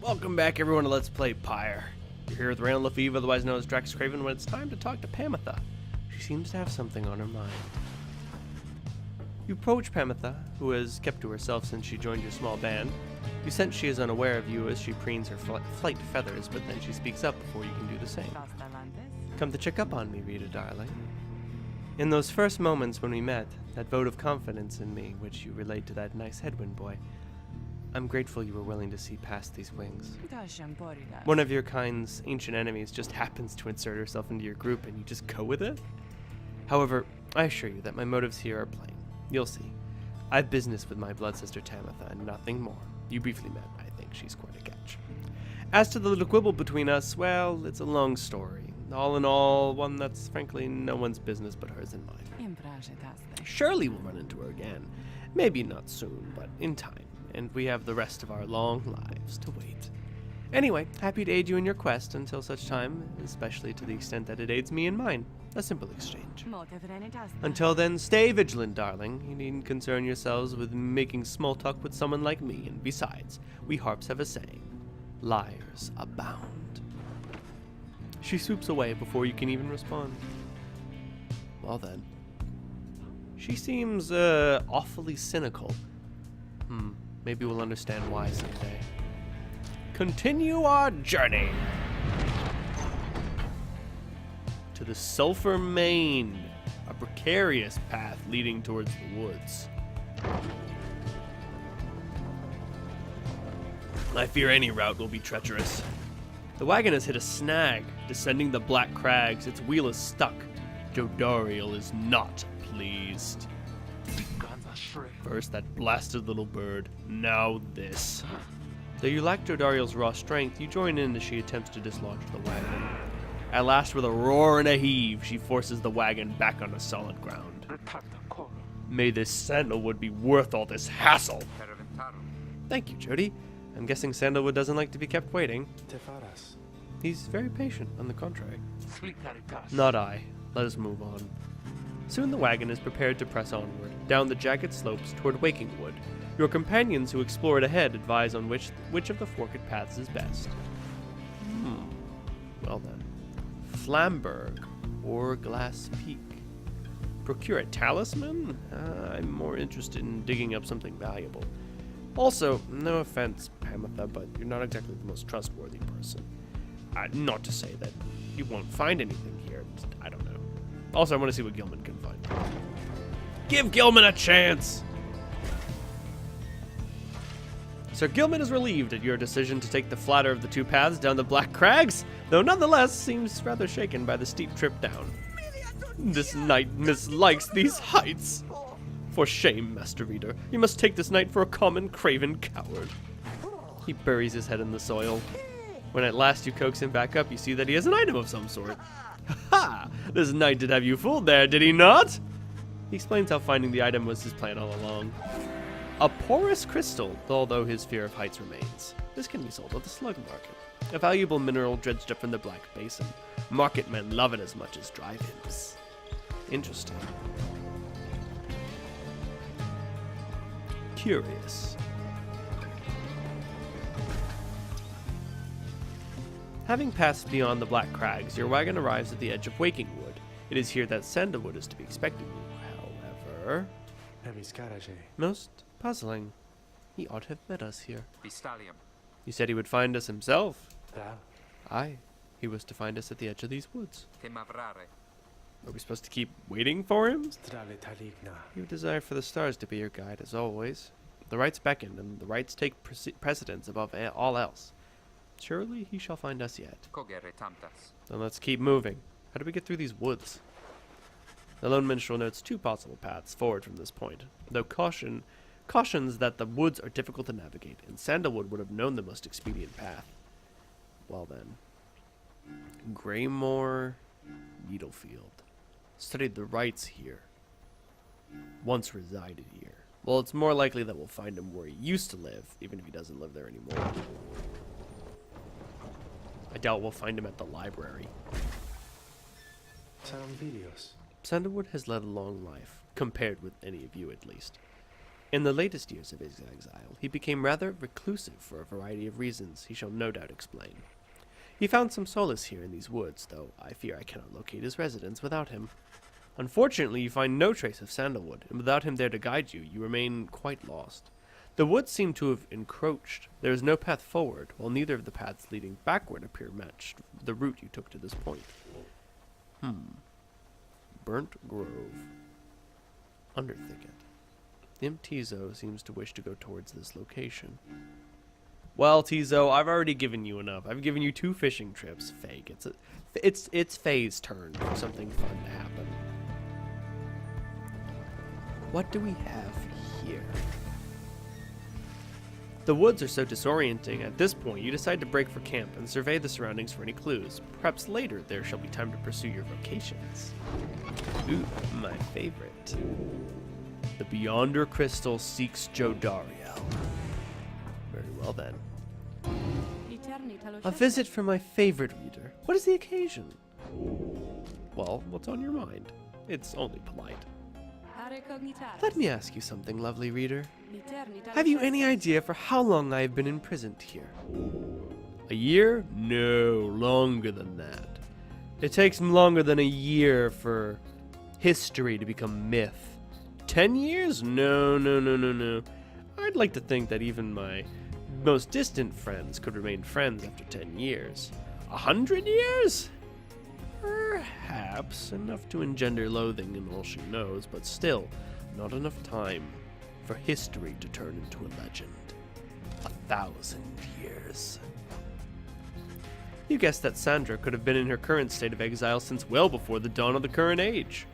Welcome back everyone to Let's Play Pyre. You're here with Randall Lefebvre, otherwise known as DraxxKraven, when it's time to talk to Pamitha. She seems to have something on her mind. You approach Pamitha, who has kept to herself since she joined your small band. You sense she is unaware of you as she preens her flight feathers, but then she speaks up before you can do the same. Come to check up on me, Rita darling. In those first moments when we met, that vote of confidence in me, which you relayed to that nice headwind boy, I'm grateful you were willing to see past these wings. One of your kind's ancient enemies just happens to insert herself into your group and you just go with it? However, I assure you that my motives here are plain. You'll see. I've business with my blood sister Tamitha and nothing more. You briefly met. I think she's quite a catch. As to the little quibble between us, well, it's a long story. All in all, one that's frankly no one's business but hers and mine. Surely we'll run into her again. Maybe not soon, but in time. And we have the rest of our long lives to wait. Anyway, happy to aid you in your quest until such time, especially to the extent that it aids me in mine. A simple exchange. Until then, stay vigilant, darling. You needn't concern yourselves with making small talk with someone like me, and besides, we harps have a saying, liars abound. She swoops away before you can even respond. Well then. She seems, awfully cynical. Maybe we'll understand why someday. Continue our journey to the Sulphur Main, a precarious path leading towards the woods. I fear any route will be treacherous. The wagon has hit a snag, descending the black crags. Its wheel is stuck. Jodariel is not pleased. First that blasted little bird, now this. Though you lack Jodariel's raw strength, you join in as she attempts to dislodge the wagon. At last, with a roar and a heave, she forces the wagon back onto solid ground. May this sandalwood be worth all this hassle. Thank you, Jody. I'm guessing sandalwood doesn't like to be kept waiting. He's very patient, on the contrary. Not I. Let us move on. Soon the wagon is prepared to press onward, down the jagged slopes toward Waking Wood. Your companions who explore it ahead advise on which of the forked paths is best. Well then. Flamberg or Glass Peak. Procure a talisman? I'm more interested in digging up something valuable. Also, no offense, Pamitha, but you're not exactly the most trustworthy person. Not to say that you won't find anything here, I don't know. Also, I want to see what Gilman can find. Give Gilman a chance! Sir Gilman is relieved at your decision to take the flatter of the two paths down the Black Crags, though nonetheless seems rather shaken by the steep trip down. This knight mislikes these heights. For shame, Master Reader. You must take this knight for a common craven coward. He buries his head in the soil. When at last you coax him back up, you see that he has an item of some sort. Ha! This knight did have you fooled there, did he not? He explains how finding the item was his plan all along. A porous crystal, although his fear of heights remains. This can be sold at the slug market. A valuable mineral dredged up from the Black Basin. Marketmen love it as much as drive-ins. Interesting. Curious. Having passed beyond the Black Crags, your wagon arrives at the edge of Waking Wood. It is here that sandalwood is to be expected. However, most puzzling. He ought to have met us here. You said he would find us himself. Aye, he was to find us at the edge of these woods. Are we supposed to keep waiting for him? You desire for the stars to be your guide, as always. The rights beckon, and the rights take precedence above all else. Surely he shall find us yet. Then let's keep moving. How do we get through these woods? The lone minstrel notes two possible paths forward from this point, though cautions that the woods are difficult to navigate, and Sandalwood would have known the most expedient path. Well then. Greymore, Needlefield. Studied the rites here. Once resided here. Well, it's more likely that we'll find him where he used to live, even if he doesn't live there anymore. I doubt we'll find him at the library. Sandalwood has led a long life, compared with any of you at least. In the latest years of his exile, he became rather reclusive for a variety of reasons he shall no doubt explain. He found some solace here in these woods, though I fear I cannot locate his residence without him. Unfortunately, you find no trace of Sandalwood, and without him there to guide you, you remain quite lost. The woods seem to have encroached. There is no path forward, while neither of the paths leading backward appear matched the route you took to this point. Burnt Grove. Underthicket. Imp Tizo seems to wish to go towards this location. Well, Tizo, I've already given you enough. I've given you 2 fishing trips. Fake. It's Faye's turn for something fun to happen. What do we have here? The woods are so disorienting, at this point you decide to break for camp and survey the surroundings for any clues. Perhaps later there shall be time to pursue your vocations. Ooh, my favorite. The Beyonder Crystal seeks Jodariel. Very well then. A visit from my favorite reader. What is the occasion? Well, what's on your mind? It's only polite. Let me ask you something, lovely reader. Have you any idea for how long I have been imprisoned here? A year? No, longer than that. It takes longer than a year for history to become myth. 10 years? No. I'd like to think that even my most distant friends could remain friends after 10 years. 100 years? Perhaps enough to engender loathing in all she knows, but still not enough time for history to turn into a legend. 1,000 years. You guessed that Sandra could have been in her current state of exile since well before the dawn of the current age.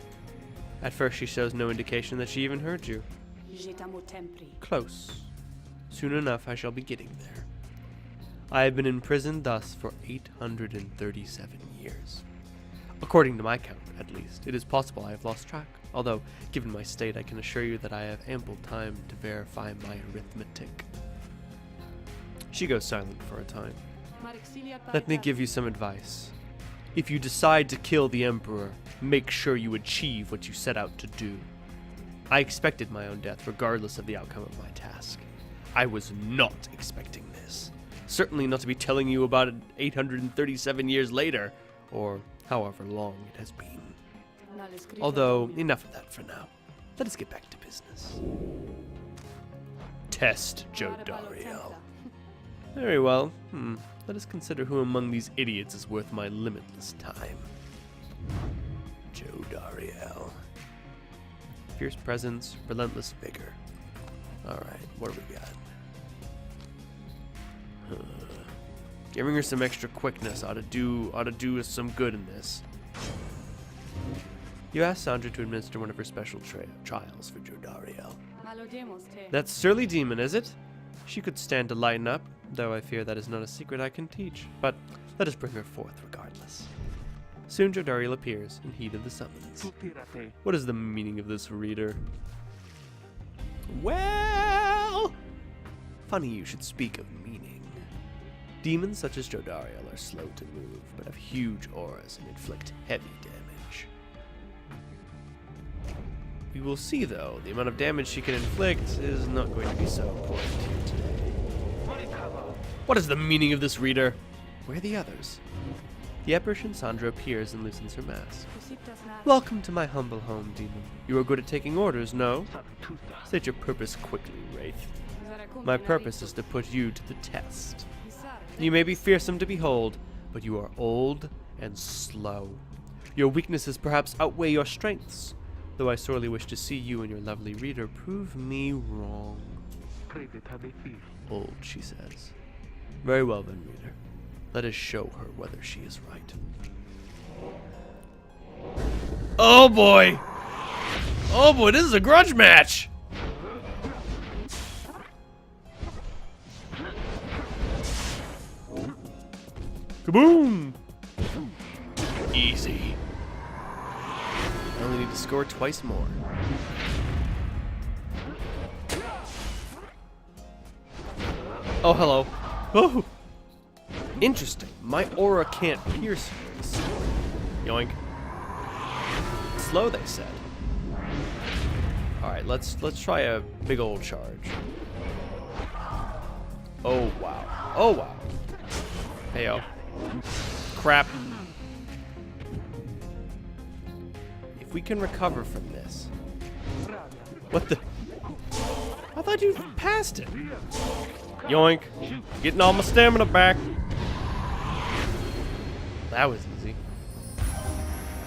At first she shows no indication that she even heard you. Close. Soon enough I shall be getting there. I have been imprisoned thus for 837 years. According to my count, at least, it is possible I have lost track, although, given my state, I can assure you that I have ample time to verify my arithmetic. She goes silent for a time. Let me give you some advice. If you decide to kill the Emperor, make sure you achieve what you set out to do. I expected my own death, regardless of the outcome of my task. I was not expecting this. Certainly not to be telling you about it 837 years later, or however long it has been. Although, enough of that for now. Let us get back to business. Test Jodariel. Very well. Let us consider who among these idiots is worth my limitless time. Jodariel. Fierce presence, relentless vigor. Alright, what do we got? Giving her some extra quickness ought to do us some good in this. You asked Sandra to administer one of her special trials for Jodariel. That surly demon, is it? She could stand to lighten up, though I fear that is not a secret I can teach. But let us bring her forth regardless. Soon Jodariel appears in heed of the summons. What is the meaning of this, reader? Well, funny you should speak of meaning. Demons such as Jodariel are slow to move, but have huge auras and inflict heavy damage. We will see, though, the amount of damage she can inflict is not going to be so important here today. What is the meaning of this, reader? Where are the others? The apparition Sandra appears and loosens her mask. Welcome to my humble home, demon. You are good at taking orders, no? State your purpose quickly, Wraith. My purpose is to put you to the test. You may be fearsome to behold, but you are old and slow. Your weaknesses perhaps outweigh your strengths, though I sorely wish to see you and your lovely reader prove me wrong. Old, she says. Very well then, reader. Let us show her whether she is right. Oh boy! Oh boy, this is a grudge match! Kaboom! Easy. I only need to score twice more. Oh, hello. Oh! Interesting. My aura can't pierce this. Yoink. Slow, they said. Alright, let's try a big old charge. Oh wow. Oh wow. Heyo. Crap. If we can recover from this. What the? I thought you passed it. Yoink. Getting all my stamina back. That was easy.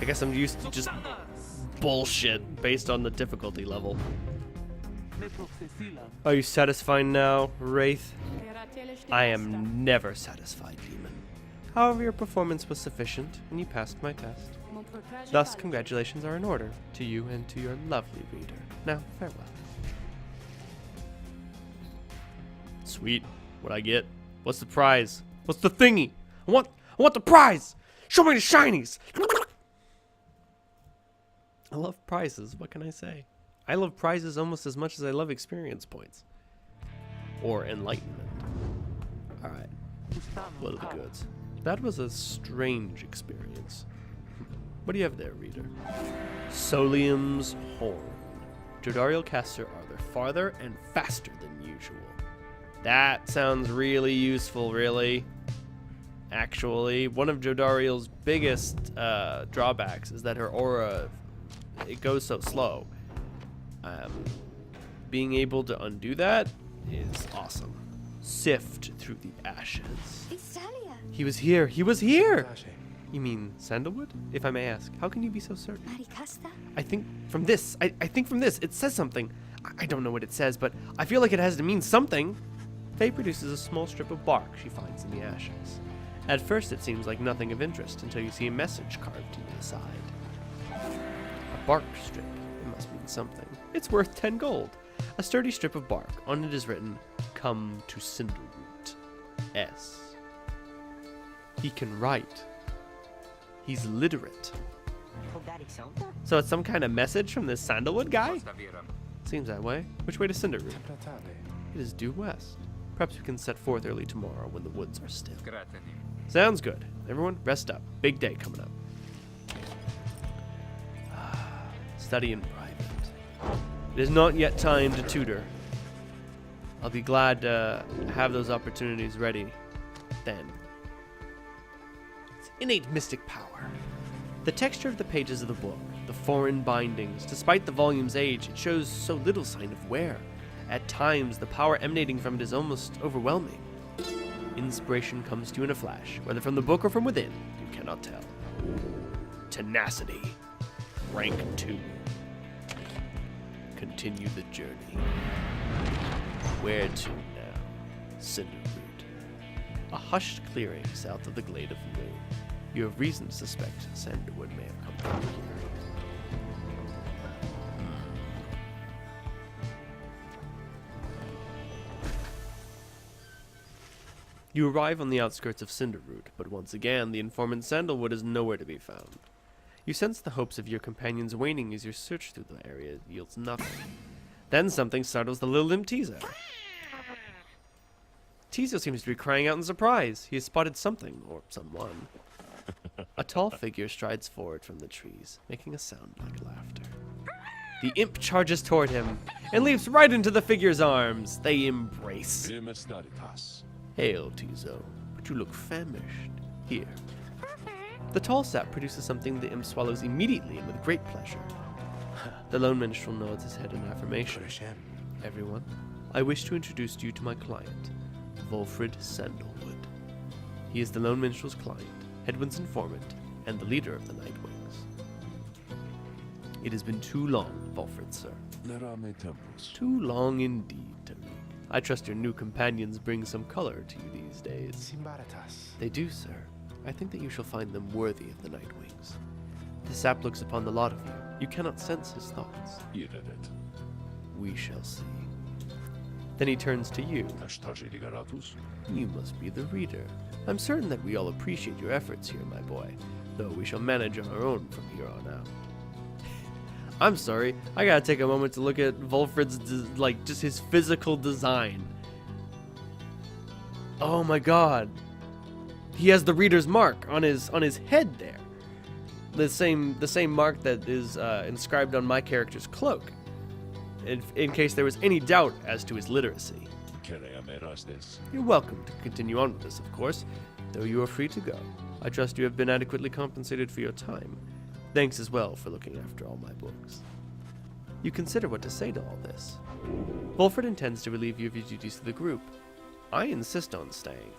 I guess I'm used to just bullshit based on the difficulty level. Are you satisfied now, Wraith? I am never satisfied, demon. However, your performance was sufficient, and you passed my test. Thus, congratulations are in order to you and to your lovely reader. Now, farewell. Sweet. What'd I get? What's the prize? What's the thingy? I want the prize! Show me the shinies! I love prizes, what can I say? I love prizes almost as much as I love experience points. Or enlightenment. Alright. What are the goods? That was a strange experience. What do you have there, reader? Solium's Horn. Jodariel caster are there farther and faster than usual. That sounds really useful, really. Actually, one of Jodariel's biggest drawbacks is that her aura, it goes so slow. Being able to undo that is awesome. Sift through the ashes. He was here. He was here. You mean sandalwood? If I may ask, how can you be so certain? I think from this. I think from this. It says something. I don't know what it says, but I feel like it has to mean something. Faye produces a small strip of bark she finds in the ashes. At first, it seems like nothing of interest until you see a message carved into the side. A bark strip. It must mean something. It's worth 10 gold. A sturdy strip of bark. On it is written, "Come to Cinderroot. S." He can write. He's literate. So it's some kind of message from this sandalwood guy? Seems that way. Which way to Cinderroot? It is due west. Perhaps we can set forth early tomorrow when the woods are still. Sounds good. Everyone, rest up. Big day coming up. Study in private. It is not yet time to tutor. I'll be glad to have those opportunities ready then. It's innate mystic power. The texture of the pages of the book, the foreign bindings, despite the volume's age, it shows so little sign of wear. At times, the power emanating from it is almost overwhelming. Inspiration comes to you in a flash, whether from the book or from within, you cannot tell. Tenacity. Rank 2. Continue the journey. Where to now? Cinderroot. A hushed clearing south of the Glade of the Moon. You have reason to suspect Sandalwood may have come from here. You arrive on the outskirts of Cinderroot, but once again, the informant Sandalwood is nowhere to be found. You sense the hopes of your companions waning as your search through the area yields nothing. Then something startles the little imp Tizo. Tizo seems to be crying out in surprise. He has spotted something, or someone. A tall figure strides forward from the trees, making a sound like laughter. The imp charges toward him, and leaps right into the figure's arms. They embrace. Hail, Tizo, but you look famished. Here. The tall sap produces something the imp swallows immediately and with great pleasure. The lone minstrel nods his head in affirmation. Everyone, I wish to introduce to you to my client, Volfrid Sandalwood. He is the lone minstrel's client, Hedwin's informant, and the leader of the Nightwings. It has been too long, Volfrid, sir. Too long indeed, Tariq. I trust your new companions bring some color to you these days. They do, sir. I think that you shall find them worthy of the Nightwings. The sap looks upon the lot of you. You cannot sense his thoughts. We shall see. Then he turns to you. You must be the reader. I'm certain that we all appreciate your efforts here, my boy, though we shall manage on our own from here on out. I'm sorry, I gotta take a moment to look at Volfrid's, just his physical design. Oh my god. He has the reader's mark on his head there. The same mark that is inscribed on my character's cloak. in case there was any doubt as to his literacy. You're welcome to continue on with this, of course, though you are free to go. I trust you have been adequately compensated for your time. Thanks as well for looking after all my books. You consider what to say to all this. Wolfred intends to relieve you of your duties to the group. I insist on staying.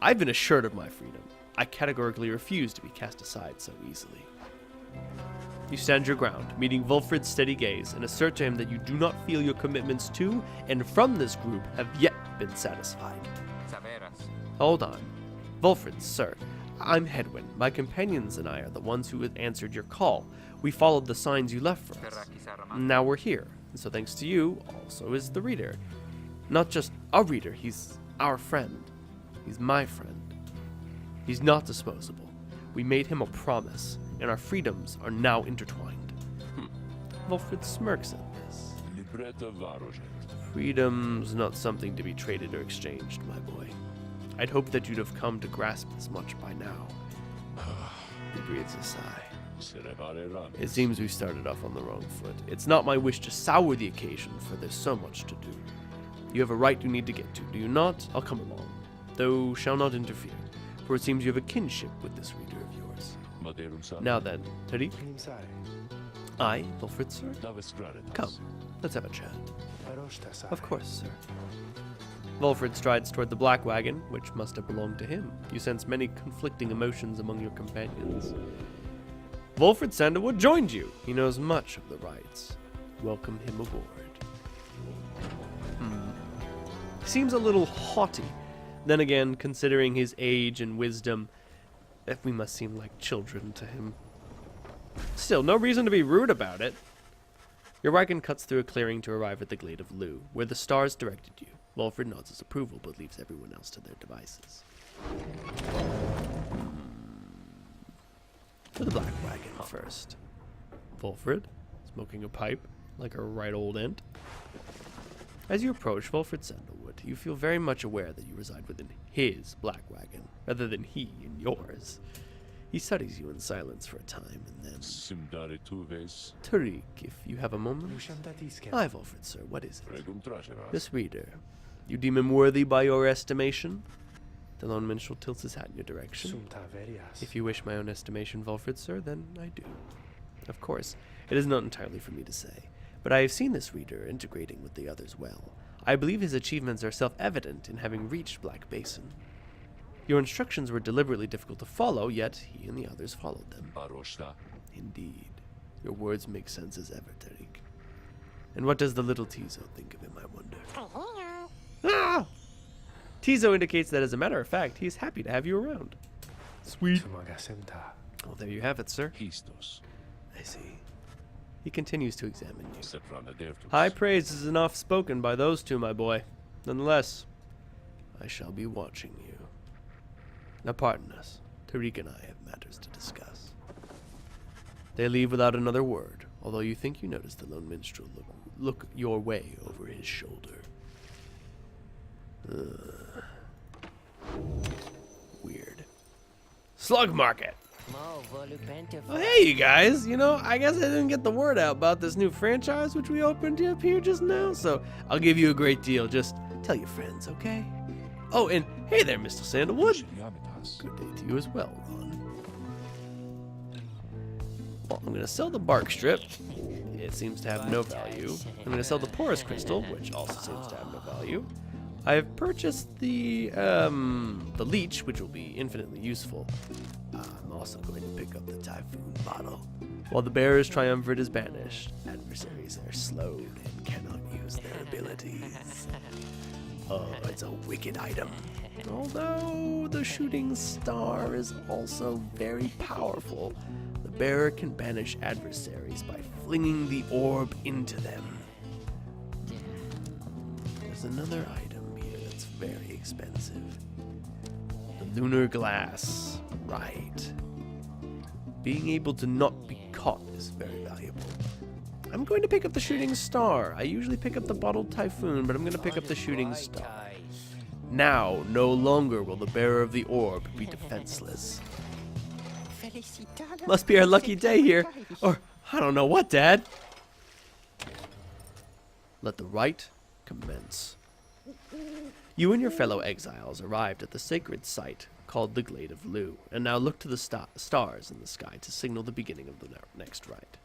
I've been assured of my freedom. I categorically refuse to be cast aside so easily. You stand your ground, meeting Wolfred's steady gaze, and assert to him that you do not feel your commitments to and from this group have yet been satisfied. Hold on. Wolfred, sir, I'm Hedwyn. My companions and I are the ones who answered your call. We followed the signs you left for us. Now we're here, and so thanks to you, also is the reader. Not just a reader, he's our friend. He's my friend. He's not disposable. We made him a promise, and our freedoms are now intertwined. Wolfred smirks at this. Freedom's not something to be traded or exchanged, my boy. I'd hoped that you'd have come to grasp this much by now. He breathes a sigh. It seems we started off on the wrong foot. It's not my wish to sour the occasion, for there's so much to do. You have a right you need to get to, do you not? I'll come along, though shall not interfere, for it seems you have a kinship with this reader of yours. Now then, Tariq? I, Wolfred, sir? Come, let's have a chat. Of course, sir. Wolfred strides toward the black wagon, which must have belonged to him. You sense many conflicting emotions among your companions. Wolfred Sandalwood joined you. He knows much of the rites. Welcome him aboard. He seems a little haughty. Then again, considering his age and wisdom, we must seem like children to him. Still, no reason to be rude about it. Your wagon cuts through a clearing to arrive at the Glade of Lu, where the stars directed you. Wolfred nods his approval, but leaves everyone else to their devices. To the black wagon first. Wolfred, smoking a pipe, like a right old ent. As you approach Wolfred Sandalwood, you feel very much aware that you reside within his black wagon, rather than he in yours. He studies you in silence for a time, and then... Tariq, if you have a moment. Hi, Wolfred, sir, what is it? This reader. You deem him worthy by your estimation? The lone minstrel tilts his hat in your direction. If you wish my own estimation, Wolfred, sir, then I do. Of course, it is not entirely for me to say, but I have seen this reader integrating with the others well. I believe his achievements are self-evident in having reached Black Basin. Your instructions were deliberately difficult to follow, yet he and the others followed them. Indeed. Your words make sense as ever, Tariq. And what does the little Tizo think of him, I wonder? Ah! Tizo indicates that, as a matter of fact, he is happy to have you around. Sweet. Well, there you have it, sir. I see. He continues to examine you. High praise is enough spoken by those two, my boy. Nonetheless, I shall be watching you. Now pardon us. Tariq and I have matters to discuss. They leave without another word, although you think you notice the lone minstrel look your way over his shoulder. Weird. Slug Market! Oh, hey, you guys. You know, I guess I didn't get the word out about this new franchise which we opened up here just now, so I'll give you a great deal. Just tell your friends, okay? Oh, and hey there, Mr. Sandalwood. Good day to you as well, Ron. Well, I'm going to sell the bark strip. It seems to have no value. I'm going to sell the porous crystal, which also seems to have no value. I have purchased the leech, which will be infinitely useful. I'm also going to pick up the typhoon bottle. While the bearer's triumvirate is banished, adversaries are slowed and cannot use their abilities. Oh, it's a wicked item. Although the shooting star is also very powerful, the bearer can banish adversaries by flinging the orb into them. There's another item here that's very expensive. The lunar glass. Right. Being able to not be caught is very valuable. I'm going to pick up the shooting star. I usually pick up the bottled typhoon, but I'm going to pick up the shooting star. Now, no longer will the bearer of the orb be defenseless. Must be our lucky day here. Or, I don't know what, Dad. Let the rite commence. You and your fellow exiles arrived at the sacred site called the Glade of Lu, and now look to the stars in the sky to signal the beginning of the next rite.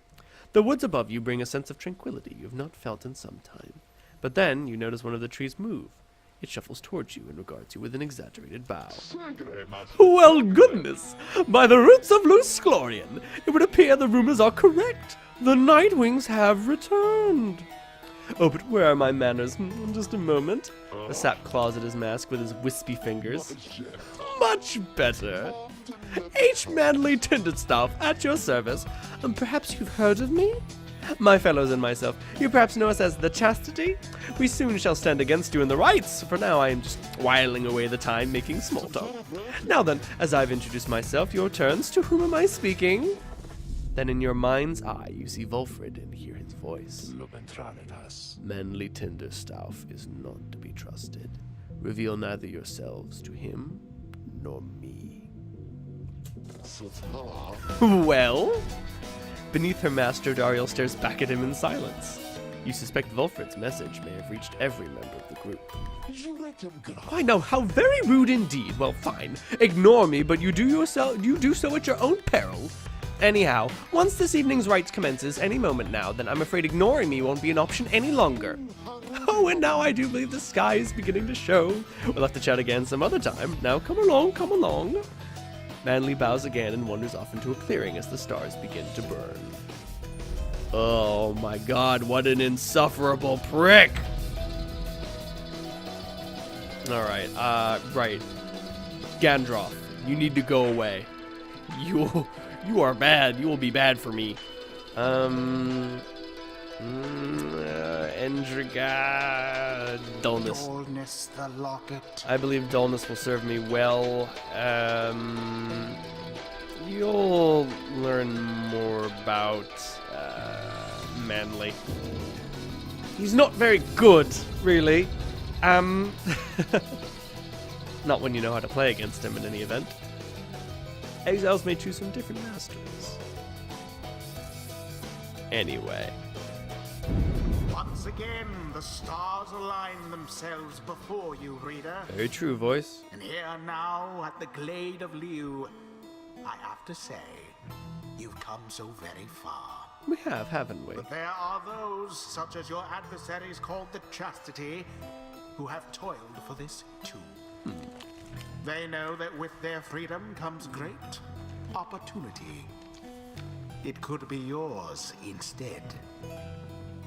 The woods above you bring a sense of tranquility you have not felt in some time. But then you notice one of the trees move. It shuffles towards you and regards you with an exaggerated bow. Well, goodness! By the roots of Lusclorian, it would appear the rumors are correct. The Nightwings have returned. Oh, but where are my manners? Just a moment. The sap claws at his mask with his wispy fingers. Much better. H. Manly Tinderstaff, at your service. Perhaps you've heard of me? My fellows and myself, you perhaps know us as the Chastity? We soon shall stand against you in the rites. For now, I am just whiling away the time making small talk. Now then, as I've introduced myself, your turns. To whom am I speaking? Then in your mind's eye, you see Volfred and hear his voice. Manly Tinderstaff is not to be trusted. Reveal neither yourselves to him nor me. Well? Beneath her master, Dariel stares back at him in silence. You suspect Volfred's message may have reached every member of the group. Why, no, how very rude indeed. Well, fine. Ignore me, but you do so at your own peril. Anyhow, once this evening's rites commences any moment now, then I'm afraid ignoring me won't be an option any longer. Oh, and now I do believe the sky is beginning to show. We'll have to chat again some other time. Now come along, come along. Manly bows again and wanders off into a clearing as the stars begin to burn. Oh my god, what an insufferable prick! Alright, right. Gandroff, you need to go away. You are bad. You will be bad for me. Endriga... Dullness. Dullness, the locket. I believe dullness will serve me well. You'll learn more about Manly. He's not very good, really. Not when you know how to play against him in any event. Exiles may choose from different masters. Anyway. Once again, the stars align themselves before you, reader. Very true, voice. And here now, at the Glade of Liu, I have to say, you've come so very far. We have, haven't we? But there are those, such as your adversaries called the Chastity, who have toiled for this too. They know that with their freedom comes great opportunity. It could be yours instead.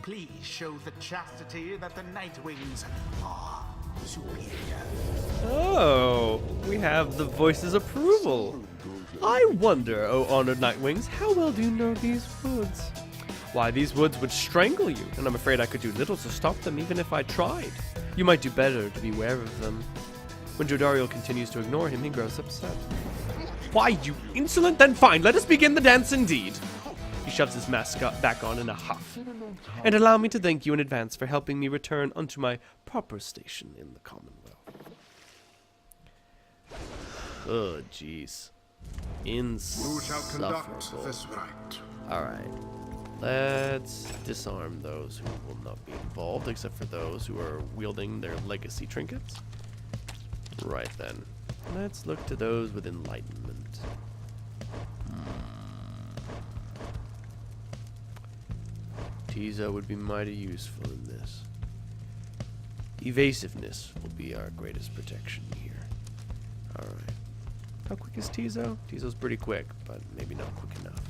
Please show the Chastity that the Nightwings are superior. Oh, we have the voice's approval. I wonder, O honored Nightwings, how well do you know these woods? Why, these woods would strangle you, and I'm afraid I could do little to stop them even if I tried. You might do better to beware of them. When Jodariel continues to ignore him, he grows upset. Why, you insolent? Then fine, let us begin the dance indeed. He shoves his mask back on in a huff. And allow me to thank you in advance for helping me return unto my proper station in the Commonwealth. Oh, jeez. Insufferable. Who shall conduct this rite? Alright. Let's disarm those who will not be involved, except for those who are wielding their legacy trinkets. Right then. Let's look to those with enlightenment. Tiza would be mighty useful in this. Evasiveness will be our greatest protection here. Alright. How quick is Tizo? Tizo's pretty quick, but maybe not quick enough.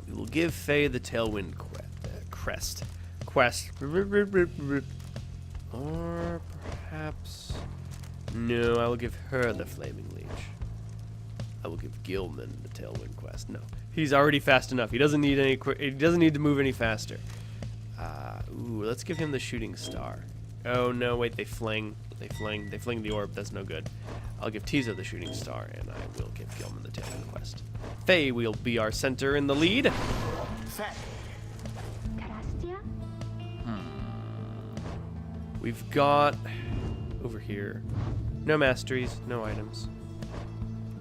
We will give Faye the Tailwind quest. Or perhaps... No, I will give her the Flaming Leech. I will give Gilman the Tailwind quest. No, he's already fast enough. He doesn't need any. He doesn't need to move any faster. Ooh, let's give him the Shooting Star. Oh no, wait, they fling the orb. That's no good. I'll give Tizo the Shooting Star, and I will give Gilman the Tailwind quest. Faye will be our center in the lead. Faye. We've got over here no masteries, no items.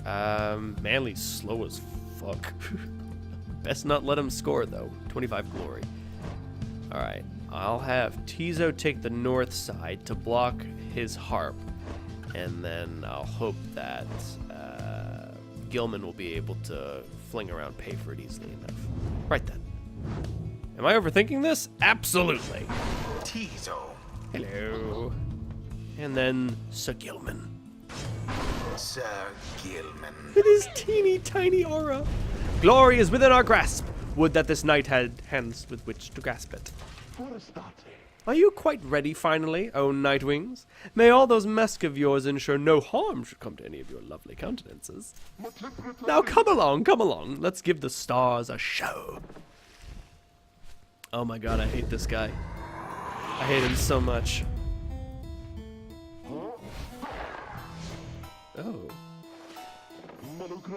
Manly's slow as fuck. Best not let him score though. 25 glory. Alright. I'll have Tizo take the north side to block his harp, and then I'll hope that Gilman will be able to fling around Pyre easily enough. Right then. Am I overthinking this? Absolutely. Tizo. Hello. And then Sir Gilman. Sir Gilman. With his teeny tiny aura. Glory is within our grasp. Would that this knight had hands with which to grasp it. Are you quite ready finally, O Nightwings? May all those masks of yours ensure no harm should come to any of your lovely countenances. Now come along. Let's give the stars a show. Oh my god, I hate this guy. I hate him so much. Oh.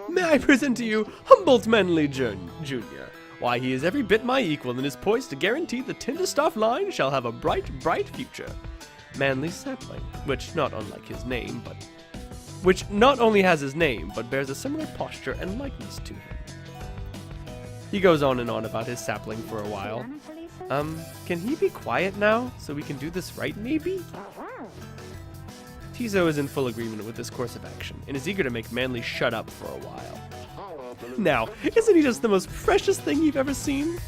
May I present to you Humboldt Manley Jr. Why, he is every bit my equal and is poised to guarantee the Tinderstaff line shall have a bright, bright future. Manley Sapling, which not unlike his name, but which not only has his name, but bears a similar posture and likeness to him. He goes on and on about his sapling for a while. Can he be quiet now, so we can do this right, maybe? Tizo is in full agreement with this course of action, and is eager to make Manley shut up for a while. Now, isn't he just the most precious thing you've ever seen?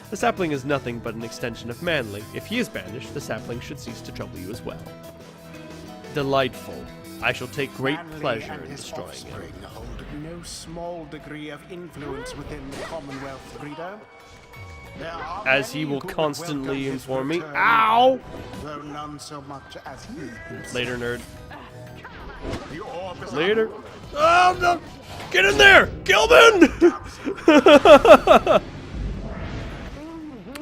The sapling is nothing but an extension of Manley. If he is banished, the sapling should cease to trouble you as well. Delightful. I shall take great Manley pleasure and in his destroying offspring him. hold no small degree of influence within the Commonwealth, reader. There are As he many will who would constantly welcome his inform me. return, Ow! though none so much as he. Later, nerd. The orb is Later. Oh, no! Get in there! Gilman!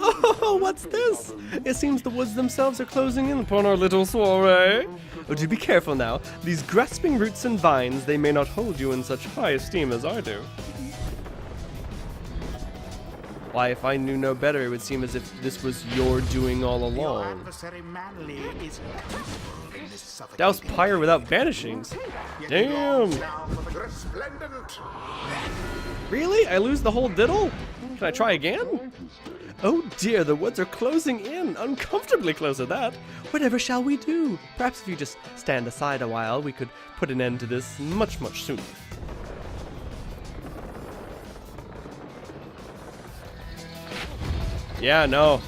Oh, what's this? It seems the woods themselves are closing in upon our little soiree. Oh, do be careful now. These grasping roots and vines, they may not hold you in such high esteem as I do. Why, if I knew no better, it would seem as if this was your doing all Your along. adversary Manley is in this suffocating. Douse Pyre without banishings. Yet Damn. he longs now for the resplendent. Really? I lose the whole diddle? Can I try again? Oh dear, the woods are closing in. Uncomfortably close at that. Whatever shall we do? Perhaps if you just stand aside a while, we could put an end to this much, much sooner. Yeah, no.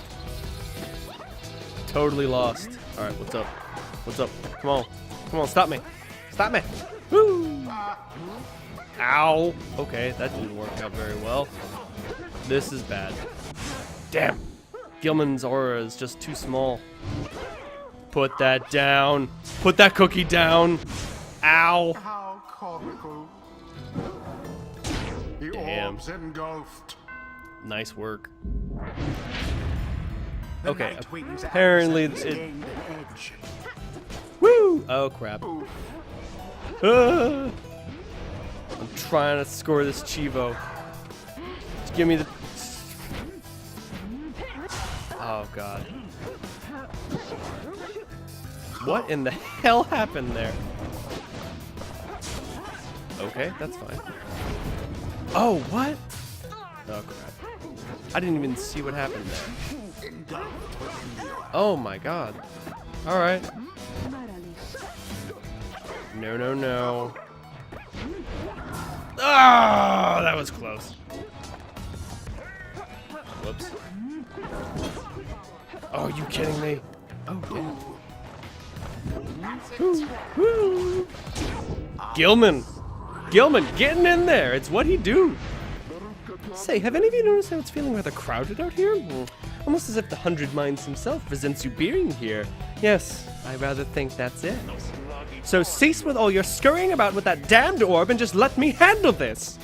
Totally lost. Alright, what's up? What's up? Come on. Come on, stop me. Stop me. Woo! Ow. Okay, that didn't work out very well. This is bad. Damn. Gilman's aura is just too small. Put that down. Put that cookie down. Ow. How comical. The Damn. orb's engulfed. Nice work. The Okay, Nightwing's apparently adversaries it- gained an edge. Woo! Oh, crap. Ah. I'm trying to score this Chivo. Just give me the... Oh, God. What in the hell happened there? Okay, that's fine. Oh, what? Oh, crap. I didn't even see what happened there. Oh, my God. All right. No, no, no. Ah, that was close. Whoops. Oh, are you kidding me? Oh, yeah. Woo, woo. Gilman! Gilman, getting in there! It's what he do! Say, have any of you noticed how it's feeling rather crowded out here? Almost as if the 100 Minds himself resents you being here. Yes, I rather think that's it. So cease with all your scurrying about with that damned orb and just let me handle this!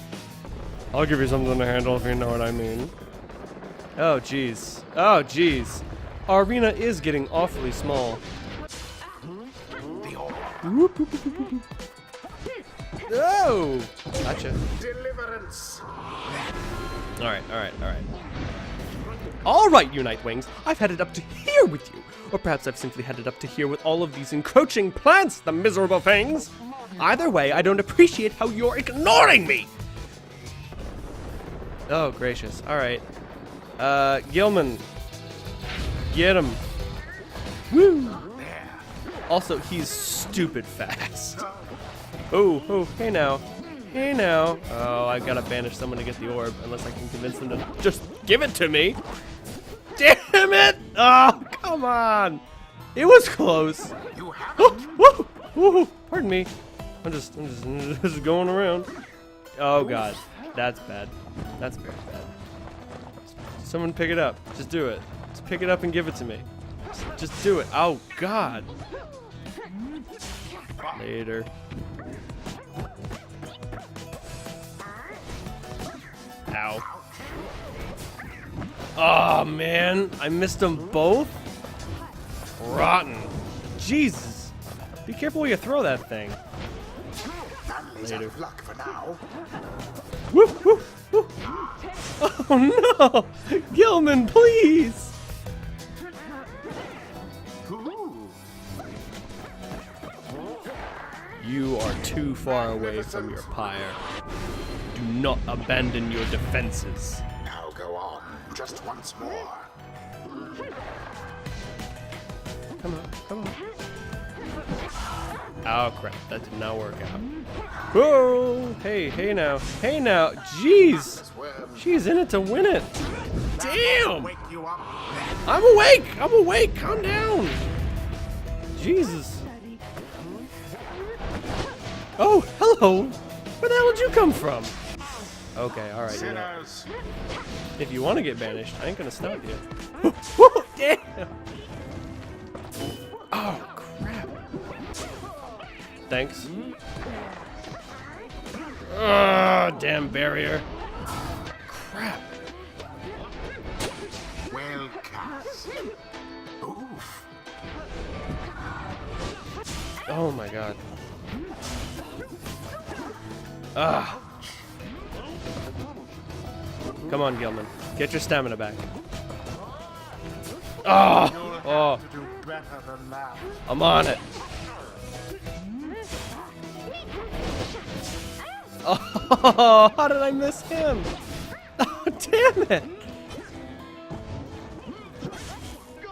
I'll give you something to handle if you know what I mean. Oh, jeez. Oh, jeez. Our arena is getting awfully small. Whoop, whoop, whoop, whoop, whoop. Oh! Gotcha. Deliverance. Alright, alright, alright. Alright, you Nightwings, I've had it up to here with you. Or perhaps I've simply had it up to here with all of these encroaching plants, the miserable things! Either way, I don't appreciate how you're ignoring me! Oh, gracious. Alright. Gilman. Get him. Woo! Also, he's stupid fast. Oh, hey now. Hey now. Oh, I gotta banish someone to get the orb, unless I can convince them to just give it to me. Damn it! Oh, come on. It was close. Oh, woo, pardon me. I'm just going around. Oh god, that's bad. That's very bad. Someone pick it up. Just do it. Just pick it up and give it to me. Just do it. Oh god. Later. Ow. Oh man, I missed them both? Rotten. Jesus. Be careful where you throw that thing. Later. Luck for now. Woo, woo, woo. Oh no! Gilman, please! You are too far away from your pyre. Do not abandon your defenses. Now go on, just once more. Come on, come on. Oh crap, that did not work out. Whoa! Hey now. Hey now. Jeez! She's in it to win it. Damn! I'm awake! I'm awake! Calm down! Jesus. Oh, hello! Where the hell did you come from? Okay, alright, you know. If you want to get banished, I ain't gonna stop you. Damn! Oh, crap. Thanks. Oh, damn barrier. Crap. Well cast. Oof. Oh my god. Ah. Come on, Gilman. Get your stamina back. Oh. Oh. I'm on it. Oh, how did I miss him? Oh, damn it.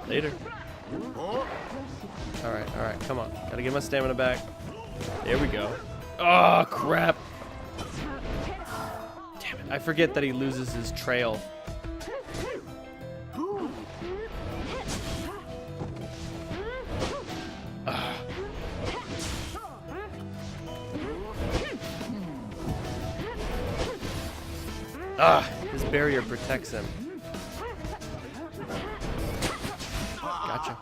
Later. Alright, come on. Gotta get my stamina back. There we go. Oh, crap. Damn it. I forget that he loses his trail. His barrier protects him. Gotcha.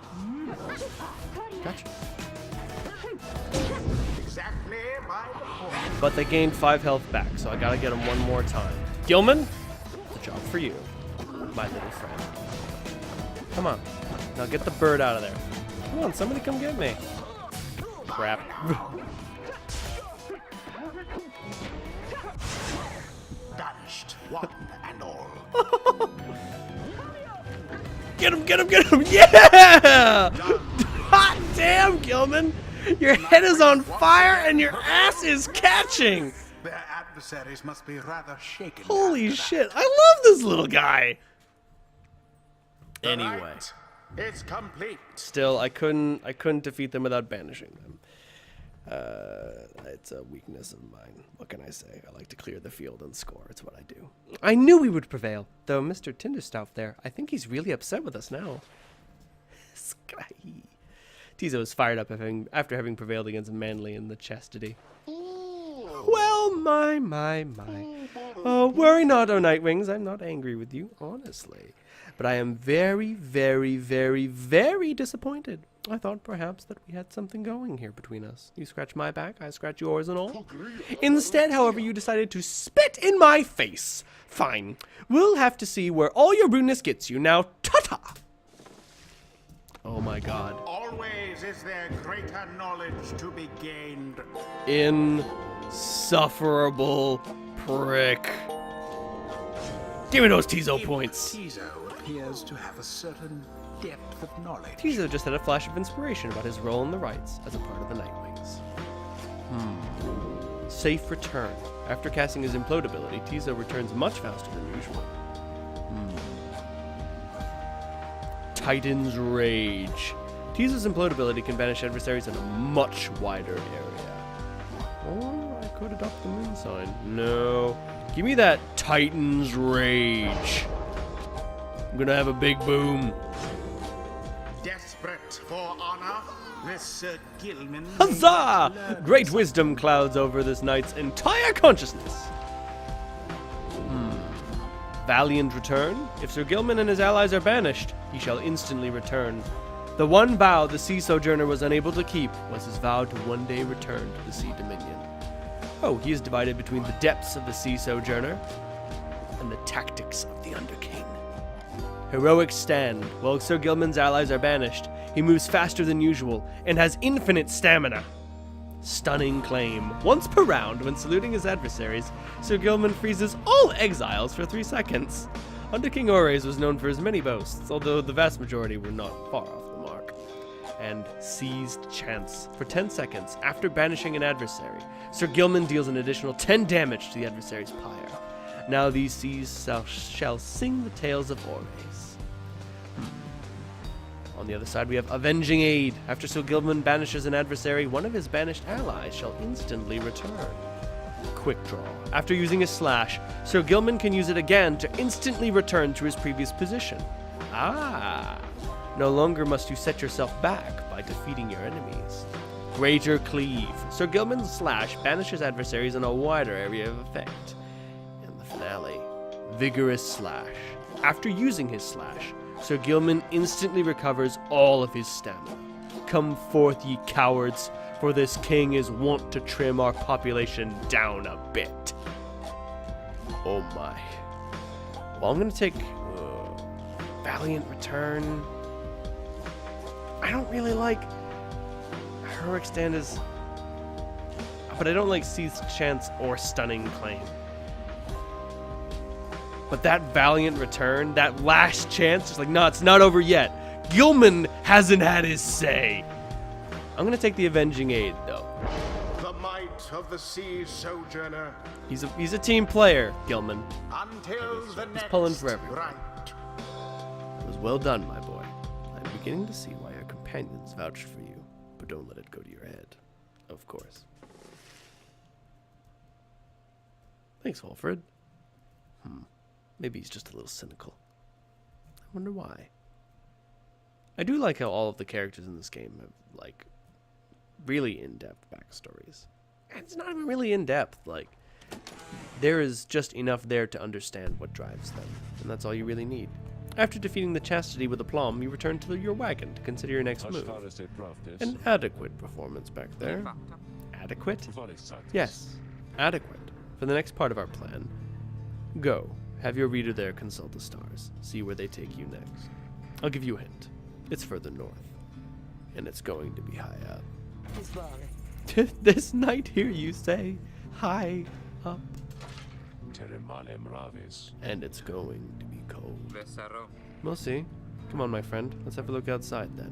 Gotcha. But they gained 5 health back, so I gotta get them one more time. Gilman, it's a job for you, my little friend. Come on. Now get the bird out of there. Come on, somebody come get me. Crap. Banished, one and all. Get him, get him, get him! Yeah! Hot damn, Gilman! Your head is on fire and your ass is catching! Their adversaries must be rather shaken. Holy shit, I love this little guy! Anyway. Right. It's complete. Still, I couldn't defeat them without banishing them. It's a weakness of mine. What can I say? I like to clear the field and score. It's what I do. I knew we would prevail. Though Mr. Tinderstauf there, I think he's really upset with us now. Tizo is fired up after having prevailed against Manly in the chastity. Well, my. Oh, worry not, O Nightwings. I'm not angry with you, honestly. But I am very, very, very, very disappointed. I thought perhaps that we had something going here between us. You scratch my back, I scratch yours and all. Instead, however, you decided to spit in my face. Fine. We'll have to see where all your rudeness gets you. Now, ta-ta! Oh my god. Always is there greater knowledge to be gained. Insufferable prick. Give me those Tizo points. Tizo appears to have a certain depth of knowledge. Tizo just had a flash of inspiration about his role in the Rights as a part of the Nightwings. Safe return. After casting his implode ability, Tizo returns much faster than usual. Titan's Rage. Tease's Implode ability can banish adversaries in a much wider area. Or I could adopt the moon sign. No. Give me that Titan's Rage. I'm gonna have a big boom. Desperate for honor, this Sir Gilman. Huzzah! Great wisdom clouds over this knight's entire consciousness. Valiant return. If Sir Gilman and his allies are banished, he shall instantly return. The one vow the sea sojourner was unable to keep was his vow to one day return to the sea dominion. Oh, he is divided between the depths of the sea sojourner and the tactics of the Underking. Heroic stand. While Sir Gilman's allies are banished, he moves faster than usual and has infinite stamina. Stunning claim. Once per round, when saluting his adversaries, Sir Gilman freezes all exiles for 3 seconds. Under King Ores was known for his many boasts, although the vast majority were not far off the mark. And Seized Chance. For 10 seconds, after banishing an adversary, Sir Gilman deals an additional 10 damage to the adversary's pyre. Now these seas shall sing the tales of Ores. On the other side, we have Avenging Aid. After Sir Gilman banishes an adversary, one of his banished allies shall instantly return. Quick Draw. After using a slash, Sir Gilman can use it again to instantly return to his previous position. Ah! No longer must you set yourself back by defeating your enemies. Greater Cleave. Sir Gilman's slash banishes adversaries in a wider area of effect. And the finale, Vigorous Slash. After using his slash, Sir Gilman instantly recovers all of his stamina. Come forth, ye cowards, for this king is wont to trim our population down a bit. Oh my. Well, I'm gonna take Valiant Return. I don't really like Heroic Stand but I don't like Seized Chance or Stunning Claim. But that Valiant Return, that last chance, it's like, no, it's not over yet. Gilman hasn't had his say. I'm going to take the Avenging Aid, though. The might of the sea sojourner. He's a team player, Gilman. Until the next pulling for everyone. right. It was well done, my boy. I'm beginning to see why your companions vouched for you, but don't let it go to your head. Of course. Thanks, Walfred. Maybe he's just a little cynical. I wonder why. I do like how all of the characters in this game have, like, really in-depth backstories. And it's not even really in-depth. Like, there is just enough there to understand what drives them. And that's all you really need. After defeating the Chastity with aplomb, you return to your wagon to consider your next move. An adequate performance back there. Adequate? Yes, adequate. For the next part of our plan, go. Have your reader there consult the stars. See where they take you next. I'll give you a hint. It's further north. And it's going to be high up. This night here, you say? High up. And it's going to be cold. We'll see. Come on, my friend. Let's have a look outside then.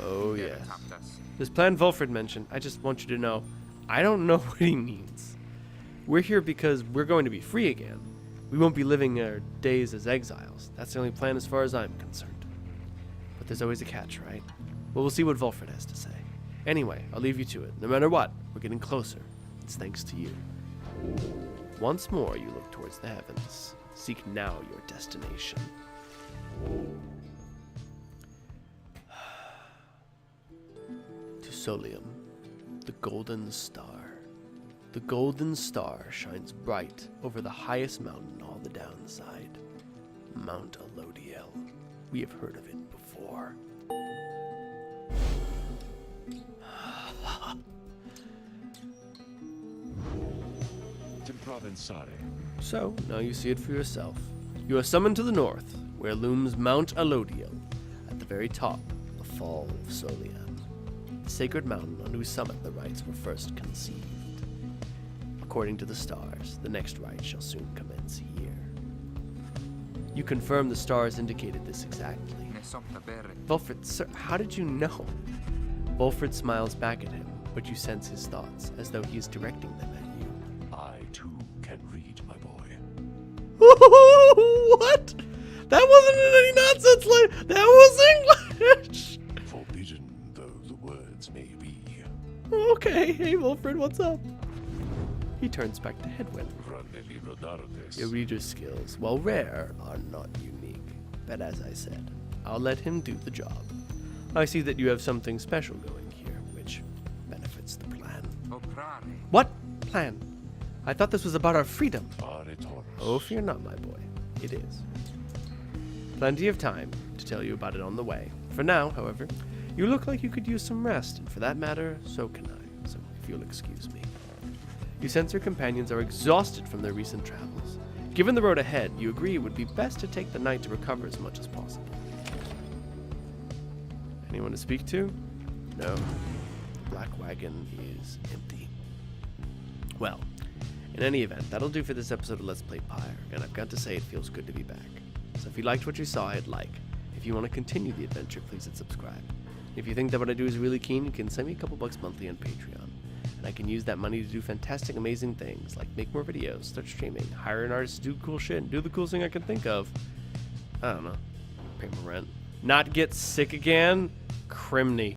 Oh, yes. This plan Volfred mentioned, I just want you to know, I don't know what he means. We're here because we're going to be free again. We won't be living our days as exiles. That's the only plan as far as I'm concerned. But there's always a catch, right? Well, we'll see what Volfred has to say. Anyway, I'll leave you to it. No matter what, we're getting closer. It's thanks to you. Once more, you look towards the heavens. Seek now your destination. To Solium, the golden star. The golden star shines bright over the highest mountain all the downside. Mount Elodiel. We have heard of it before. So, now you see it for yourself. You are summoned to the north, where looms Mount Elodiel, at the very top of the fall of Soliam, the sacred mountain on whose summit the rites were first conceived. According to the stars, the next rite shall soon commence here. You confirm the stars indicated this exactly. Volfred, sir, how did you know? Volfred smiles back at him, but you sense his thoughts, as though he is directing them at you. I, too, can read, my boy. What? That wasn't any nonsense. Like that was English. Forbidden though the words may be. Okay, hey Wilfred, what's up? He turns back to Hedwyn. Your reader skills, while rare, are not unique. But as I said, I'll let him do the job. I see that you have something special going here, which benefits the plan. What plan? I thought this was about our freedom. Oh, fear not, my boy. It is. Plenty of time to tell you about it on the way. For now, however, you look like you could use some rest, and for that matter, so can I. So, if you'll excuse me. You sense your companions are exhausted from their recent travels. Given the road ahead, you agree it would be best to take the night to recover as much as possible. Anyone to speak to? No. The black wagon is empty. Well, in any event, that'll do for this episode of Let's Play Pyre, and I've got to say it feels good to be back. So if you liked what you saw, hit like. If you want to continue the adventure, please hit subscribe. If you think that what I do is really keen, you can send me a couple bucks monthly on Patreon. And I can use that money to do fantastic, amazing things, like make more videos, start streaming, hire an artist to do cool shit, and do the coolest thing I can think of. I don't know. Pay my rent. Not get sick again? Criminy.